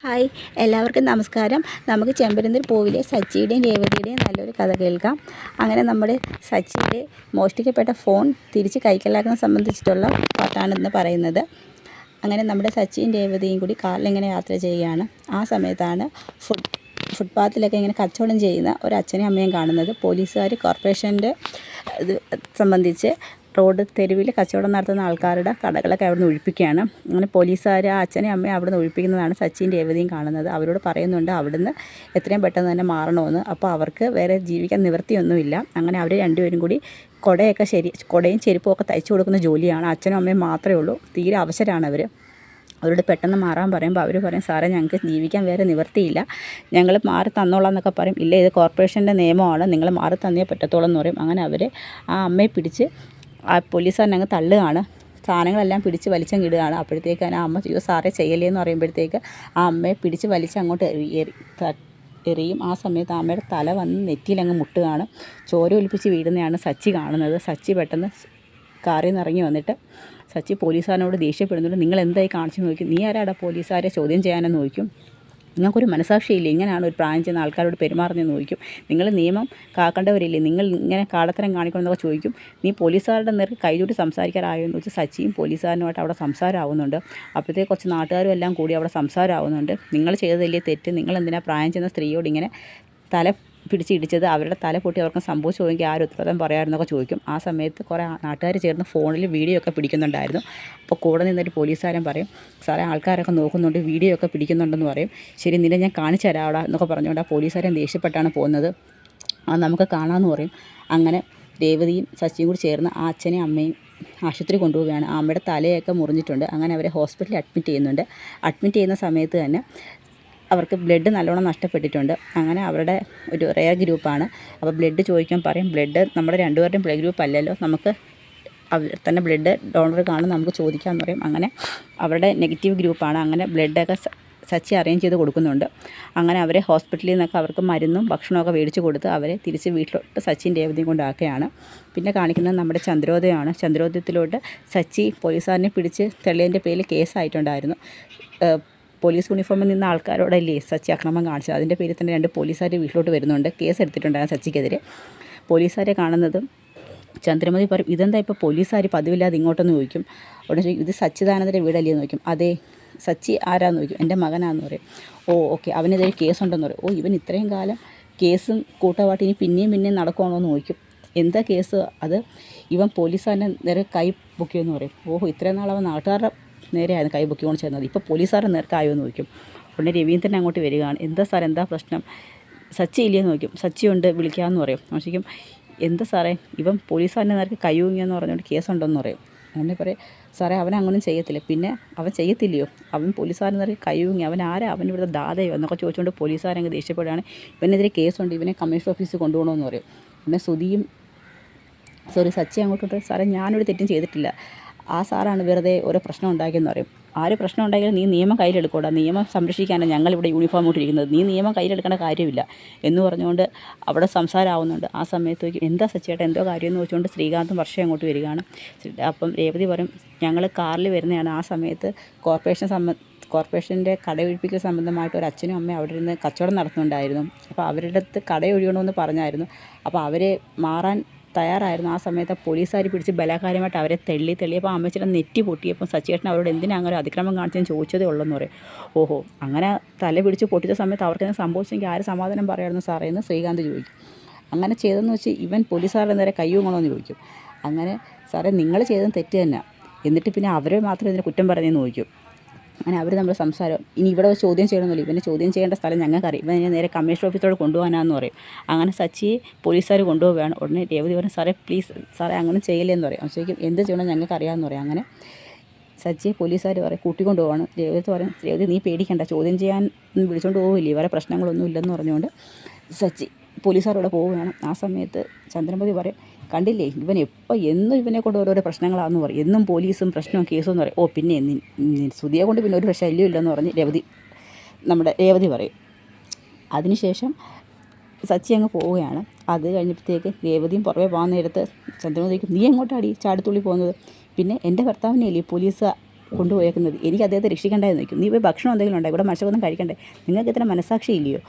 Hi, എല്ലാവർക്കും നമസ്കാരം. നമുക്ക് ചെമ്പരന്തൂർ പൂവിലെ സച്ചിയുടെയും രേവതിയുടെയും നല്ലൊരു കഥ കേൾക്കാം. അങ്ങനെ നമ്മുടെ സച്ചിയുടെ മോഷ്ടിക്കപ്പെട്ട ഫോൺ തിരിച്ച് കൈക്കലാക്കുന്നത് സംബന്ധിച്ചിട്ടുള്ള പാട്ടാണ് പറയുന്നത്. അങ്ങനെ നമ്മുടെ സച്ചിയും രേവതിയും കൂടി കാറിലിങ്ങനെ യാത്ര ചെയ്യുകയാണ്. ആ സമയത്താണ് ഫുട്പാത്തിലൊക്കെ ഇങ്ങനെ കച്ചവടം ചെയ്യുന്ന ഒരു അച്ഛനെയും അമ്മയും കാണുന്നത്. പോലീസുകാർ കോർപ്പറേഷൻ്റെ ഇത് സംബന്ധിച്ച് റോഡ് തെരുവിൽ കച്ചവടം നടത്തുന്ന ആൾക്കാരുടെ കടകളൊക്കെ അവിടെ നിന്ന് ഒഴിപ്പിക്കുകയാണ്. അങ്ങനെ പോലീസുകാർ ആ അച്ഛനെയും അമ്മയും അവിടെ നിന്ന് ഒഴിപ്പിക്കുന്നതാണ് സച്ചിയും രേവതിയും കാണുന്നത്. അവരോട് പറയുന്നുണ്ട് അവിടുന്ന് എത്രയും പെട്ടെന്ന് തന്നെ മാറണമെന്ന്. അപ്പോൾ അവർക്ക് വേറെ ജീവിക്കാൻ നിവൃത്തിയൊന്നുമില്ല. അങ്ങനെ അവർ രണ്ടുപേരും കൂടി കുടയും ചെരുപ്പും ഒക്കെ തയ്ച്ചു കൊടുക്കുന്ന ജോലിയാണ്. അച്ഛനും അമ്മയും മാത്രമേ ഉള്ളൂ. തീരെ അവശരാണ് അവർ. അവരോട് പെട്ടെന്ന് മാറാൻ പറയുമ്പോൾ അവർ പറയും, സാറേ ഞങ്ങൾക്ക് ജീവിക്കാൻ വേറെ നിവൃത്തിയില്ല, ഞങ്ങൾ മാറി തന്നോളാം എന്നൊക്കെ പറയും. ഇല്ല, ഇത് കോർപ്പറേഷൻ്റെ നിയമമാണ്, നിങ്ങൾ മാറി തന്നേ പറ്റത്തോളം എന്ന് പറയും. അങ്ങനെ അവർ ആ അമ്മയെ പിടിച്ച് ആ പോലീസുകാരനെ അങ്ങ് തള്ളുകയാണ്. സാധനങ്ങളെല്ലാം പിടിച്ച് വലിച്ചങ്ങിടുകയാണ്. അപ്പോഴത്തേക്ക് ആ അമ്മ അയ്യോ സാറേ ചെയ്യല്ലേ എന്ന് പറയുമ്പോഴത്തേക്ക് ആ അമ്മയെ പിടിച്ച് വലിച്ച് അങ്ങോട്ട് എറിയും. ആ സമയത്ത് ആ അമ്മയുടെ തല വന്ന് നെറ്റിയിലങ്ങ് മുട്ടുകയാണ്. ചോര ഒലിപ്പിച്ച് വീഴുന്നതാണ് സച്ചി കാണുന്നത്. സച്ചി പെട്ടെന്ന് കാറിൽ നിന്ന് ഇറങ്ങി വന്നിട്ട് സച്ചി പോലീസുകാരനോട് ദേഷ്യപ്പെടുന്നുണ്ട്. നിങ്ങൾ എന്തായി കാണിച്ചെന്ന് ചോദിക്കും. നീ ആരാടാ പോലീസുകാരെ ചോദ്യം ചെയ്യാനെന്ന് ചോദിക്കും. നിങ്ങൾക്കൊരു മനസാക്ഷിയില്ലേ, ഇങ്ങനെയാണ് ഒരു പ്രായം ചെയ്യുന്ന ആൾക്കാരോട് പെരുമാറുന്നതെന്ന് ചോദിക്കും. നിങ്ങൾ നിയമം കാക്കേണ്ടവരില്ലേ, നിങ്ങൾ ഇങ്ങനെ കാടത്തരം കാണിക്കണമെന്നൊക്കെ ചോദിക്കും. നീ പോലീസുകാരുടെ നേർക്ക് കൈചൂട്ടി സംസാരിക്കാറായോ എന്ന് വെച്ച് സച്ചിയും പോലീസുകാരനുമായിട്ട് അവിടെ സംസാരമാവുന്നുണ്ട്. അപ്പോഴത്തേക്ക് കുറച്ച് നാട്ടുകാരും എല്ലാം കൂടി അവിടെ സംസാരമാവുന്നുണ്ട്. നിങ്ങൾ ചെയ്തതല്ലേ തെറ്റ്, നിങ്ങൾ എന്തിനാ പ്രായം ചെയ്യുന്ന സ്ത്രീയോട് ഇങ്ങനെ തല പിടിച്ചിടിച്ചത്, അവരുടെ തല പൊട്ടി അവർക്ക് സംഭവിച്ചു പോയെങ്കിൽ ആരും ഉത്തരവാദിത്തം പറയാമെന്നൊക്കെ ചോദിക്കും. ആ സമയത്ത് കുറേ നാട്ടുകാർ ചേർന്ന് ഫോണിൽ വീഡിയോ ഒക്കെ പിടിക്കുന്നുണ്ടായിരുന്നു. അപ്പോൾ കൂടെ നിന്നൊരു പോലീസുകാരൻ പറയും, സാറേ ആൾക്കാരൊക്കെ നോക്കുന്നുണ്ട്, വീഡിയോ ഒക്കെ പിടിക്കുന്നുണ്ടെന്ന് പറയും. ശരി, നിന്നെ ഞാൻ കാണിച്ചു തരാം അവിടെ എന്നൊക്കെ പറഞ്ഞുകൊണ്ട് ആ പോലീസുകാരൻ ദേഷ്യപ്പെട്ടാണ് പോകുന്നത്. നമുക്ക് കാണാമെന്ന് പറയും. അങ്ങനെ രേവതിയും സച്ചിയും കൂടി ചേർന്ന് ആ അച്ഛനെയും അമ്മയും ആശുപത്രി കൊണ്ടുപോവുകയാണ്. ആ അമ്മയുടെ തലയൊക്കെ മുറിഞ്ഞിട്ടുണ്ട്. അങ്ങനെ അവരെ ഹോസ്പിറ്റലിൽ അഡ്മിറ്റ് ചെയ്യുന്നുണ്ട്. അഡ്മിറ്റ് ചെയ്യുന്ന സമയത്ത് തന്നെ അവർക്ക് ബ്ലഡ് നല്ലോണം നഷ്ടപ്പെട്ടിട്ടുണ്ട്. അങ്ങനെ അവരുടെ ഒരു റെയർ ഗ്രൂപ്പാണ്. അപ്പോൾ ബ്ലഡ് ചോദിക്കാൻ പറയും. ബ്ലഡ് നമ്മുടെ രണ്ടുപേരുടെയും ബ്ലഡ് ഗ്രൂപ്പ് അല്ലല്ലോ, നമുക്ക് അവർ തന്നെ ബ്ലഡ് ഡോണർ കാണും, നമുക്ക് ചോദിക്കാമെന്ന് പറയും. അങ്ങനെ അവരുടെ നെഗറ്റീവ് ഗ്രൂപ്പാണ്. അങ്ങനെ ബ്ലഡൊക്കെ സച്ചി അറേഞ്ച് ചെയ്ത് കൊടുക്കുന്നുണ്ട്. അങ്ങനെ അവരെ ഹോസ്പിറ്റലിൽ നിന്നൊക്കെ അവർക്ക് മരുന്നും ഭക്ഷണമൊക്കെ മേടിച്ച് കൊടുത്ത് അവരെ തിരിച്ച് വീട്ടിലോട്ട് സച്ചിയും രേവതിയും കൊണ്ടാക്കുകയാണ്. പിന്നെ കാണിക്കുന്നത് നമ്മുടെ ചന്ദ്രോദയമാണ്. ചന്ദ്രോദയത്തിലോട്ട് സച്ചി പോലീസുകാരനെ പിടിച്ച് തെളിയതിൻ്റെ പേരിൽ കേസായിട്ടുണ്ടായിരുന്നു. പോലീസ് യൂണിഫോമിൽ നിന്ന ആൾക്കാരോടല്ലേ സച്ചി അക്രമം കാണിച്ചത്. അതിൻ്റെ പേരിൽ തന്നെ 2 പോലീസുകാർ വീട്ടിലോട്ട് വരുന്നുണ്ട്. കേസ് എടുത്തിട്ടുണ്ടായിരുന്നു സച്ചിക്കെതിരെ. പോലീസുകാരെ കാണുന്നതും ചന്ദ്രമതി പറയും, ഇതെന്താ ഇപ്പോൾ പോലീസുകാർ പതിവില്ലാതെ ഇങ്ങോട്ടെന്ന് ചോദിക്കും. ഉടനെ ചോദിക്കും, ഇത് സച്ചിദാനന്ദൻ്റെ വീടല്ലേ എന്ന് ചോദിക്കും. അതെ. സച്ചി ആരാന്ന് ചോദിക്കും. എൻ്റെ മകനാന്ന് പറയും. ഓ ഓക്കെ, അവനെതിരെ കേസുണ്ടെന്ന് പറയും. ഓ, ഇവൻ ഇത്രയും കാലം കേസും കൂട്ടമായിട്ട് ഇനി പിന്നെയും നടക്കുവാണോ എന്ന് ചോദിക്കും. എന്താ കേസ്? അത് ഇവൻ പോലീസുകാരനെ നേരെ കൈ പൊക്കിയെന്ന് പറയും. ഓഹോ, ഇത്രയും നാൾ അവൻ നാട്ടുകാരുടെ നേരെയായിരുന്നു കൈ പൊക്കിക്കൊണ്ട് ചേർന്നത്, ഇപ്പോൾ പോലീസുകാരുടെ നേർക്കായോ എന്ന് ചോദിക്കും. ഉടനെ രവീന്ദ്രൻ അങ്ങോട്ട് വരികയാണ്. എന്താ സാർ, എന്താ പ്രശ്നം? സച്ചി ഇല്ലയെന്ന് ചോദിക്കും. സച്ചിയുണ്ട്, വിളിക്കാമെന്ന് പറയും. ചോദിക്കും, എന്താ സാറേ ഇവൻ പോലീസുകാരൻ്റെ നേർക്ക് കൈ ഊങ്ങിയെന്ന് പറഞ്ഞുകൊണ്ട് കേസുണ്ടെന്ന് പറയും. ഉടനെ പറയും, സാറേ അവനങ്ങനെ ചെയ്യത്തില്ല. പിന്നെ അവൻ ചെയ്യത്തില്ലയോ, അവൻ പോലീസുകാരൻ്റെ നേർക്ക് കൈ ഊങ്ങി, അവൻ ആരാ, അവൻ ഇവിടുത്തെ ദാതയോ എന്നൊക്കെ ചോദിച്ചുകൊണ്ട് പോലീസുകാരങ്ങ് ദേഷ്യപ്പെടുകയാണ്. ഇവനെതിരെ കേസുണ്ട്, ഇവനെ കമ്മീഷണർ ഓഫീസിൽ കൊണ്ടുപോകണമെന്ന് പറയും. പിന്നെ സച്ചി അങ്ങോട്ട്, സാറേ ഞാനൊരു തെറ്റും ചെയ്തിട്ടില്ല, ആ സാറാണ് വെറുതെ ഓരോ പ്രശ്നം ഉണ്ടാക്കിയെന്ന് പറയും. ആര് പ്രശ്നം ഉണ്ടാക്കിയാലും നീ നിയമം കയ്യിലെടുക്കൂടാ, നിയമം സംരക്ഷിക്കാനാണ് ഞങ്ങളിവിടെ യൂണിഫോം ഇട്ടിരിക്കുന്നത്, നീ നിയമം കയ്യിലെടുക്കേണ്ട കാര്യമില്ല എന്ന് പറഞ്ഞുകൊണ്ട് അവിടെ സംസാരമാവുന്നുണ്ട്. ആ സമയത്തേക്ക് എന്താ സച്ചിയേട്ടാ എന്തോ കാര്യമെന്ന് ചോദിച്ചുകൊണ്ട് ശ്രീകാന്തും വർഷയും അങ്ങോട്ട് വരികയാണ്. അപ്പം രേവതി പറയും, ഞങ്ങൾ കാറിൽ വരുന്നതാണ്. ആ സമയത്ത് കോർപ്പറേഷൻ്റെ കടയൊഴിപ്പിക്കൽ സംബന്ധമായിട്ട് ഒരു അച്ഛനും അമ്മയും അവിടെ ഇരുന്ന് കച്ചവടം നടത്തുന്നുണ്ടായിരുന്നു. അപ്പോൾ അവരുടെ അടുത്ത് കടയൊഴിയണമെന്ന് പറഞ്ഞായിരുന്നു. അപ്പോൾ അവരെ മാറാൻ തയ്യാറായിരുന്നു. ആ സമയത്ത് പോലീസുകാർ പിടിച്ച് ബലാത്കാരമായിട്ട് അവരെ തെള്ളിയപ്പോൾ അമ്മച്ചിയുടെ നെറ്റി പൊട്ടിയപ്പോൾ സച്ചിയേട്ടൻ അവരോട് എന്തിനാ അങ്ങനെ അതിക്രമം കാണിച്ചെന്ന് ചോദിച്ചതേ ഉള്ളെന്ന് പറയും. ഓഹോ, അങ്ങനെ തല പിടിച്ച് പൊട്ടിച്ച സമയത്ത് അവർക്ക് സംഭവിച്ചെങ്കിൽ ആര് സമാധാനം പറയായിരുന്നു സാറേ എന്ന് ശ്രീകാന്ത് ചോദിക്കും. അങ്ങനെ ചെയ്തതെന്ന് വെച്ച് ഇവൻ പോലീസുകാരുടെ നേരെ കയ്യൂങ്ങണമെന്ന് ചോദിക്കും. അങ്ങനെ സാറേ നിങ്ങൾ ചെയ്തത് തെറ്റ് തന്നെ, എന്നിട്ട് പിന്നെ അവരെ മാത്രം ഇതിന് കുറ്റം പറഞ്ഞതെന്ന് ചോദിക്കും. അങ്ങനെ അവർ നമ്മൾ സംസാരം ഇനി ഇവിടെ ചോദ്യം ചെയ്യണമെന്നില്ല, ഇവനെ ചോദ്യം ചെയ്യേണ്ട സ്ഥലം ഞങ്ങൾക്കറിയാം, ഇവനെ നേരെ കമ്മീഷണർ ഓഫീസോട് കൊണ്ടുപോകാനാന്ന് പറയും. അങ്ങനെ സച്ചിയെ പോലീസുകാർ കൊണ്ടുപോവുകയാണ്. ഉടനെ രേവതി പറയും, സാറേ പ്ലീസ് സാറേ അങ്ങനെ ചെയ്യില്ലെന്ന് പറയും. ശരിക്കും എന്ത് ചെയ്യണം ഞങ്ങൾക്കറിയാമെന്ന് പറയും. അങ്ങനെ സച്ചിയെ പോലീസുകാർ പറയും കൂട്ടിക്കൊണ്ട് പോവാണ്. രേവതി പറയും, രേവതി നീ പേടിക്കണ്ട, ചോദ്യം ചെയ്യാൻ വിളിച്ചുകൊണ്ട് പോവില്ലേ, ഇവരെ പ്രശ്നങ്ങളൊന്നും ഇല്ലെന്ന് പറഞ്ഞുകൊണ്ട് സച്ചി പോലീസുകാരോടെ പോവുകയാണ്. ആ സമയത്ത് ചന്ദ്രമതി പറയും, കണ്ടില്ലേ ഇവൻ എന്നും ഇവനെ കൊണ്ട് ഓരോരോ പ്രശ്നങ്ങളാണെന്ന് പറയും, എന്നും പോലീസും പ്രശ്നവും കേസും എന്ന് പറയും. ഓ പിന്നെ സുധിയെ കൊണ്ട് പിന്നെ ഒരു ശല്യമില്ലെന്ന് പറഞ്ഞ് നമ്മുടെ രേവതി പറയും. അതിനുശേഷം സച്ചി അങ്ങ് പോവുകയാണ്. അത് കഴിഞ്ഞപ്പോഴത്തേക്ക് രേവതിയും പുറമെ പോകാൻ നേരത്ത് ചന്ദ്രമതിക്കും, നീ എങ്ങോട്ടാടി ചാടിത്തുള്ളി പോകുന്നത്? പിന്നെ എൻ്റെ ഭർത്താവിനെയല്ലേ പോലീസ് കൊണ്ടുപോയേക്കുന്നത്? എനിക്ക് അദ്ദേഹത്തെ രക്ഷിക്കേണ്ടതെന്ന് ചോദിക്കും. നീ പോയി ഭക്ഷണം എന്തെങ്കിലും ഉണ്ടായി, ഇവിടെ മനുഷ്യരൊന്നും കഴിക്കണ്ടേ? നിങ്ങൾക്ക് ഇത്ര മനസ്സാക്ഷി ഇല്ലയോ?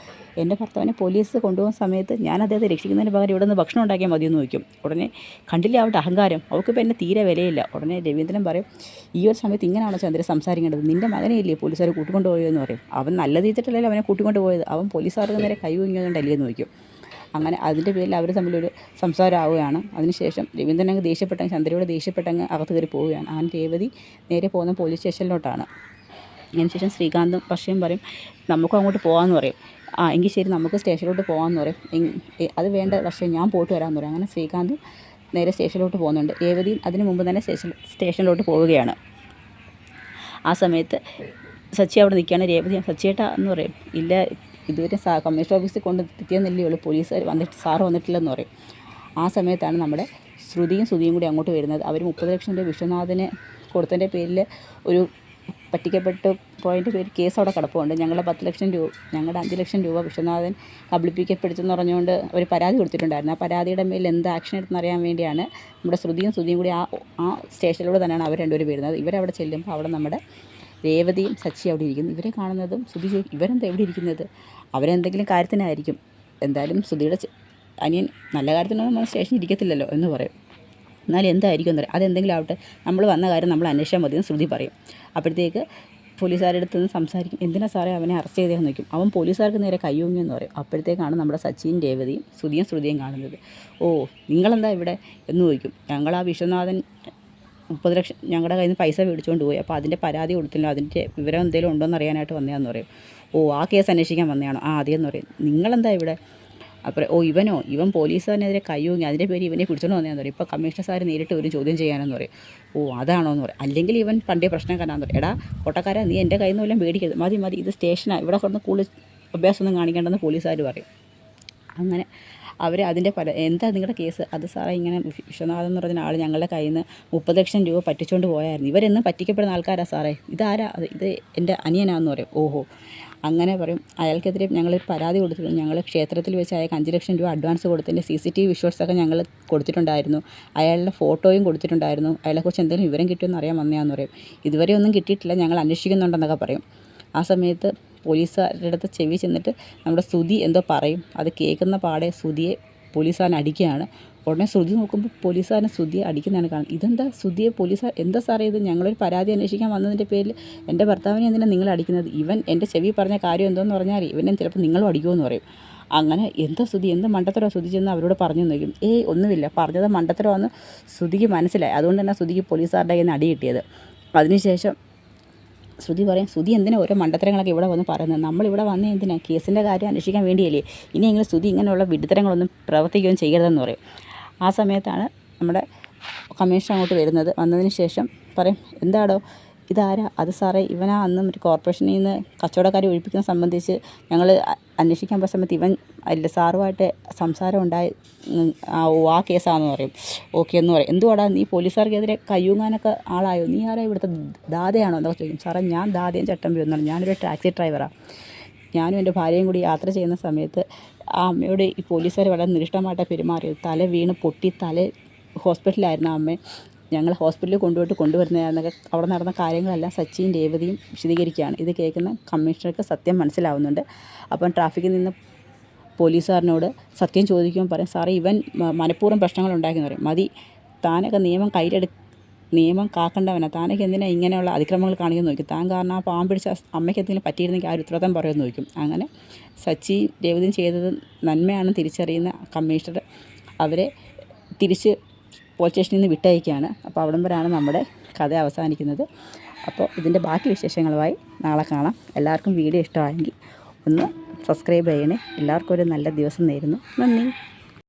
എൻ്റെ ഭർത്താവിനെ പോലീസ് കൊണ്ടുപോകുന്ന സമയത്ത് ഞാൻ അദ്ദേഹത്തെ രക്ഷിക്കുന്നതിന് പകരം ഇവിടെ നിന്ന് ഭക്ഷണം ഉണ്ടാക്കിയാൽ മതിയെന്ന് ചോദിക്കും. ഉടനെ കണ്ടില്ലേ അവളുടെ അഹങ്കാരം, അവൾക്കിപ്പോൾ എന്നെ തീരെ വിലയില്ല. ഉടനെ രവീന്ദ്രൻ പറയും, ഈ ഒരു സമയത്ത് ഇങ്ങനെയാണോ ചന്ദ്ര സംസാരിക്കേണ്ടത്? നിൻ്റെ മകനെ ഇല്ലേ പോലീസുകാർ കൂട്ടിക്കൊണ്ട് പോയെന്ന് പറയും. അവൻ നല്ല രീതിയിലല്ലേ അവനെ കൂട്ടിക്കൊണ്ട് പോയത്, അവൻ പോലീസുകാർക്ക് നേരെ കൈ ഒങ്ങിയതുകൊണ്ടല്ലേ എന്ന് ചോദിക്കും. അങ്ങനെ അതിൻ്റെ പേരിൽ അവർ തമ്മിലൊരു സംസാരമാവുകയാണ്. അതിനുശേഷം രവീന്ദ്രൻ അങ്ങ് ദേഷ്യപ്പെട്ടങ്ങ് ചന്ദ്രയോട് ദേഷ്യപ്പെട്ടങ്ങ് അകത്ത് കയറി പോവുകയാണ്. അങ്ങനെ രേവതി നേരെ പോകുന്ന പോലീസ് സ്റ്റേഷനിലോട്ടാണ്. അതിനുശേഷം ശ്രീകാന്തും വർഷയും പറയും, നമുക്കും അങ്ങോട്ട് പോകാമെന്ന് പറയും. എങ്കിൽ ശരി, നമുക്ക് സ്റ്റേഷനിലോട്ട് പോകാമെന്ന് പറയും. അത് വേണ്ട വർഷം, ഞാൻ പോയിട്ട് വരാമെന്ന് പറയും. അങ്ങനെ ശ്രീകാന്തും നേരെ സ്റ്റേഷനിലോട്ട് പോകുന്നുണ്ട്. രേവതി അതിന് മുമ്പ് തന്നെ സ്റ്റേഷനിലോട്ട് പോവുകയാണ്. ആ സമയത്ത് സച്ചി അവിടെ നിൽക്കുകയാണ്. രേവതി സച്ചിയേട്ടാ എന്ന് പറയും. ഇല്ല, ഇതുവരെ കമ്മീഷണർ ഓഫീസിൽ കൊണ്ട് എത്തിയെന്നല്ലേ ഉള്ളൂ, പോലീസുകാർ വന്നിട്ട് സാറ് വന്നിട്ടില്ലെന്ന് പറയും. ആ സമയത്താണ് നമ്മുടെ ശ്രുതിയും കൂടി അങ്ങോട്ട് വരുന്നത്. അവർ 30 ലക്ഷം രൂപ വിശ്വനാഥന് കൊടുത്തതിൻ്റെ പേരിൽ ഒരു പറ്റിക്കപ്പെട്ട് പോയതിൻ്റെ പേരിൽ കേസ് അവിടെ കിടപ്പുണ്ട്. ഞങ്ങളുടെ 10 ലക്ഷം രൂപ, ഞങ്ങളുടെ 5 ലക്ഷം രൂപ വിശ്വനാഥൻ കബളിപ്പിക്കപ്പെടുത്തെന്ന് പറഞ്ഞുകൊണ്ട് ഒരു പരാതി കൊടുത്തിട്ടുണ്ടായിരുന്നു. ആ പരാതിയുടെ മേലിൽ എന്ത് ആക്ഷൻ എടുത്തെന്നറിയാൻ വേണ്ടിയാണ് നമ്മുടെ ശ്രുതിയും കൂടി ആ സ്റ്റേഷനിലൂടെ തന്നെയാണ് അവർ രണ്ടുപേരും വരുന്നത്. ഇവരവിടെ ചെല്ലുമ്പോൾ അവിടെ നമ്മുടെ രേവതിയും സച്ചി അവിടെ ഇരിക്കുന്നു. ഇവരെ കാണുന്നതും ശ്രുതി ചോദിക്കും, ഇവരെന്താ എവിടെ ഇരിക്കുന്നത്? അവരെന്തെങ്കിലും കാര്യത്തിനായിരിക്കും, എന്തായാലും ശ്രുതിയുടെ അനിയൻ നല്ല കാര്യത്തിനൊന്നും നമ്മൾ സ്റ്റേഷനിൽ ഇരിക്കത്തില്ലല്ലോ എന്ന് പറയും. എന്നാലും എന്തായിരിക്കും എന്ന് പറയും. അതെന്തെങ്കിലും ആവട്ടെ, നമ്മൾ വന്ന കാര്യം നമ്മൾ അന്വേഷിച്ചാൽ മതിയെന്ന് ശ്രുതി പറയും. അപ്പോഴത്തേക്ക് പോലീസുകാരുടെ അടുത്ത് നിന്ന് സംസാരിക്കും. എന്തിനാ സാറേ അവനെ അറസ്റ്റ് ചെയ്തേന്ന് നോക്കും. അവൻ പോലീസുകാർക്ക് നേരെ കയ്യൂങ്ങിയെന്ന് പറയും. അപ്പോഴത്തേക്കാണ് നമ്മുടെ സച്ചിയും രേവതിയും ശ്രുതിയും കാണുന്നത്. ഓ, നിങ്ങളെന്താ ഇവിടെ എന്ന് ചോദിക്കും. ഞങ്ങൾ ആ വിശ്വനാഥൻ 30 ലക്ഷം ഞങ്ങളുടെ കയ്യിൽ നിന്ന് പൈസ മേടിച്ചുകൊണ്ട് പോയി, അപ്പോൾ അതിൻ്റെ പരാതി കൊടുത്തില്ല, അതിൻ്റെ വിവരം എന്തെങ്കിലും ഉണ്ടോ എന്ന് അറിയാനായിട്ട് വന്നതാന്ന് പറയും. ഓ, ആ കേസ് അന്വേഷിക്കാൻ വന്നതാണോ? അതെന്ന് പറയും. നിങ്ങളെന്താ ഇവിടെ? അപ്പോൾ ഇവൻ പോലീസുകാരനെതിരെ കയ്യൂങ്ങി, അതിൻ്റെ പേര് ഇവനെ പിടിച്ചോണ്ട് വന്നതെന്ന് പറയും. ഇപ്പോൾ കമ്മീഷണർ സാർ നേരിട്ട് ഒരു ചോദ്യം ചെയ്യാനെന്ന് പറയും. ഓ, അതാണോ എന്ന് പറയും. അല്ലെങ്കിൽ ഇവൻ പണ്ടേ പ്രശ്നക്കാരാന്ന് പറയും. എടാ കോട്ടക്കാരാ, നീ എൻ്റെ കയ്യിൽ നിന്ന് വല്ലതും മേടിക്കരുത്, മതി, ഇത് സ്റ്റേഷനാണ്, ഇവിടെ കൊണ്ട് കൂടുതൽ അഭ്യാസമൊന്നും കാണിക്കേണ്ടെന്ന് പോലീസുകാർ പറയും. അങ്ങനെ അവർ അതിൻ്റെ എന്താ നിങ്ങളുടെ കേസ്? അത് സാറേ ഇങ്ങനെ വിശ്വനാഥൻ എന്ന് പറഞ്ഞ ആൾ ഞങ്ങളുടെ കയ്യിൽ നിന്ന് 30 ലക്ഷം രൂപ പറ്റിച്ചുകൊണ്ട് പോയായിരുന്നു. ഇവരെന്നും പറ്റിക്കപ്പെടുന്ന ആൾക്കാരാ സാറേ, ഇതാരാ? ഇത് എൻ്റെ അനിയനാന്ന് പറയും. ഓഹോ, അങ്ങനെ പറയും. അയാൾക്കെതിരെ ഞങ്ങളൊരു പരാതി കൊടുത്തിട്ടുണ്ട്. ഞങ്ങൾ ക്ഷേത്രത്തിൽ വെച്ച് അയാൾക്ക് 5 ലക്ഷം രൂപ അഡ്വാൻസ് കൊടുത്തതിൻ്റെ CCTV വിഷ്വൽസൊക്കെ ഞങ്ങൾ കൊടുത്തിട്ടുണ്ടായിരുന്നു. അയാളുടെ ഫോട്ടോയും കൊടുത്തിട്ടുണ്ടായിരുന്നു. അയാളെക്കുറിച്ച് എന്തെങ്കിലും വിവരം കിട്ടുമെന്ന് അറിയാൻ വന്നതാന്ന് പറയും. ഇതുവരെ ഒന്നും കിട്ടിയിട്ടില്ല, ഞങ്ങൾ അന്വേഷിക്കുന്നുണ്ടെന്നൊക്കെ പറയും. ആ സമയത്ത് പോലീസുകാരുടെ അടുത്ത് ചെവി ചെന്നിട്ട് നമ്മുടെ ശ്രുതി എന്തോ പറയും. അത് കേൾക്കുന്ന പാടെ ശ്രുതിയെ പോലീസുകാരൻ അടിക്കുകയാണ്. ഉടനെ ശ്രുതി നോക്കുമ്പോൾ പോലീസുകാരനെ ശ്രുതിയെ അടിക്കുന്നതാണ് കാണുന്നത്. ഇതെന്താ ശ്രുതിയെ പോലീസുകാർ എന്താ സാറേ ഇത്? ഞങ്ങളൊരു പരാതി അന്വേഷിക്കാൻ വന്നതിൻ്റെ പേരിൽ എൻ്റെ ഭർത്താവിനെ എന്തിനാണ് നിങ്ങൾ അടിക്കുന്നത്? ഇവൻ എൻ്റെ ചെവി പറഞ്ഞ കാര്യം എന്തോന്ന് പറഞ്ഞാൽ ഇവനെ ചിലപ്പോൾ നിങ്ങളും അടിക്കുമെന്ന് പറയും. അങ്ങനെ എന്താ ശ്രുതി, എന്ത് മണ്ടത്തരോ ശ്രുതി ചെന്ന് അവരോട് പറഞ്ഞു നോക്കും. ഒന്നുമില്ല, പറഞ്ഞത് മണ്ടത്തരമാണെന്ന് ശ്രുതിക്ക് മനസ്സിലായി. അതുകൊണ്ട് തന്നെ ശ്രുതിക്ക് പോലീസുകാരുടെ കയ്യിൽ നിന്ന് അടി കിട്ടിയത്. അതിനുശേഷം ശ്രുതി പറയും, ശ്രുതി എന്തിനാ ഓരോ മണ്ടത്തരങ്ങളൊക്കെ ഇവിടെ വന്ന് പറയുന്നത്? നമ്മളിവിടെ വന്ന എന്തിനാ? കേസിൻ്റെ കാര്യം അന്വേഷിക്കാൻ വേണ്ടിയല്ലേ? ഇനിയെങ്കിലും ശ്രുതി ഇങ്ങനെയുള്ള വിഡ്ഢിത്തരങ്ങളൊന്നും പ്രവർത്തിക്കുകയും ചെയ്യരുതെന്ന് പറയും. ആ സമയത്താണ് നമ്മുടെ കമ്മീഷണർ അങ്ങോട്ട് വരുന്നത്. വന്നതിന് ശേഷം പറയും, എന്താടോ ഇതാരാ? അത് സാറേ ഇവനാ അന്നും ഒരു കോർപ്പറേഷനിൽ നിന്ന് കച്ചവടക്കാരെ ഒഴിപ്പിക്കുന്ന സംബന്ധിച്ച് ഞങ്ങൾ അന്വേഷിക്കാൻ പോയ സമയത്ത് ഇവൻ അല്ല സാറുമായിട്ട് സംസാരം ഉണ്ടായി, ആ കേസാണെന്ന് പറയും. ഓക്കെ എന്ന് പറയും. എന്തുവാടാ നീ പോലീസുകാർക്കെതിരെ കയ്യൂങ്ങാനൊക്കെ ആളായോ? നീ ആരാ ഇവിടുത്തെ ദാതയാണോ എന്നൊക്കെ ചോദിക്കും. സാറേ ഞാൻ ദാതയും ചട്ടമ്പി ഒന്നുമല്ല, ഞാനൊരു ടാക്സി ഡ്രൈവറാണ്. ഞാനും എൻ്റെ ഭാര്യയും കൂടി യാത്ര ചെയ്യുന്ന സമയത്ത് ആ അമ്മയോട് ഈ പോലീസുകാർ വളരെ നിഷ്ഠമായിട്ടാണ് പെരുമാറിയത്. തല വീണ് പൊട്ടി ഹോസ്പിറ്റലിലായിരുന്നു ആ അമ്മ. ഞങ്ങൾ ഹോസ്പിറ്റലിൽ കൊണ്ടുവരുന്നതായിരുന്നൊക്കെ അവിടെ നടന്ന കാര്യങ്ങളെല്ലാം സച്ചിയും രേവതിയും വിശദീകരിക്കുകയാണ്. ഇത് കേൾക്കുന്ന കമ്മീഷണർക്ക് സത്യം മനസ്സിലാവുന്നുണ്ട്. അപ്പം ട്രാഫിക്കിൽ നിന്ന് പോലീസുകാരനോട് സത്യം ചോദിക്കുമ്പോൾ പറയും, സാറേ ഇവൻ മനഃപൂർവ്വം പ്രശ്നങ്ങൾ ഉണ്ടാക്കിയെന്ന് പറയും. മതി, താനൊക്കെ നിയമം കാക്കേണ്ടവനാണ്, താനൊക്കെ എന്തിനാണ് ഇങ്ങനെയുള്ള അതിക്രമങ്ങൾ കാണിക്കുമെന്ന് നോക്കും. താൻ കാരണം ആ പാവം പിടിച്ച അമ്മയ്ക്ക് എന്തെങ്കിലും പറ്റിയിരുന്നെങ്കിൽ ആ ഒരു ഉത്തരവാദിത്തം പറയുമെന്ന് നോക്കും. അങ്ങനെ സച്ചി രേവതിയും ചെയ്തത് നന്മയാണെന്ന് തിരിച്ചറിയുന്ന കമ്മീഷണർ അവരെ തിരിച്ച് പോലീസ് സ്റ്റേഷനിൽ നിന്ന് വിട്ടയക്കുകയാണ്. അപ്പോൾ അവിടം വരെയാണ് നമ്മുടെ കഥ അവസാനിക്കുന്നത്. അപ്പോൾ ഇതിൻ്റെ ബാക്കി വിശേഷങ്ങളുമായി നാളെ കാണാം. എല്ലാവർക്കും വീഡിയോ ഇഷ്ടമായെങ്കിൽ ഒന്ന് സബ്സ്ക്രൈബ് ചെയ്യണേ. എല്ലാവർക്കും ഒരു നല്ല ദിവസം നേരുന്നു. നന്ദി.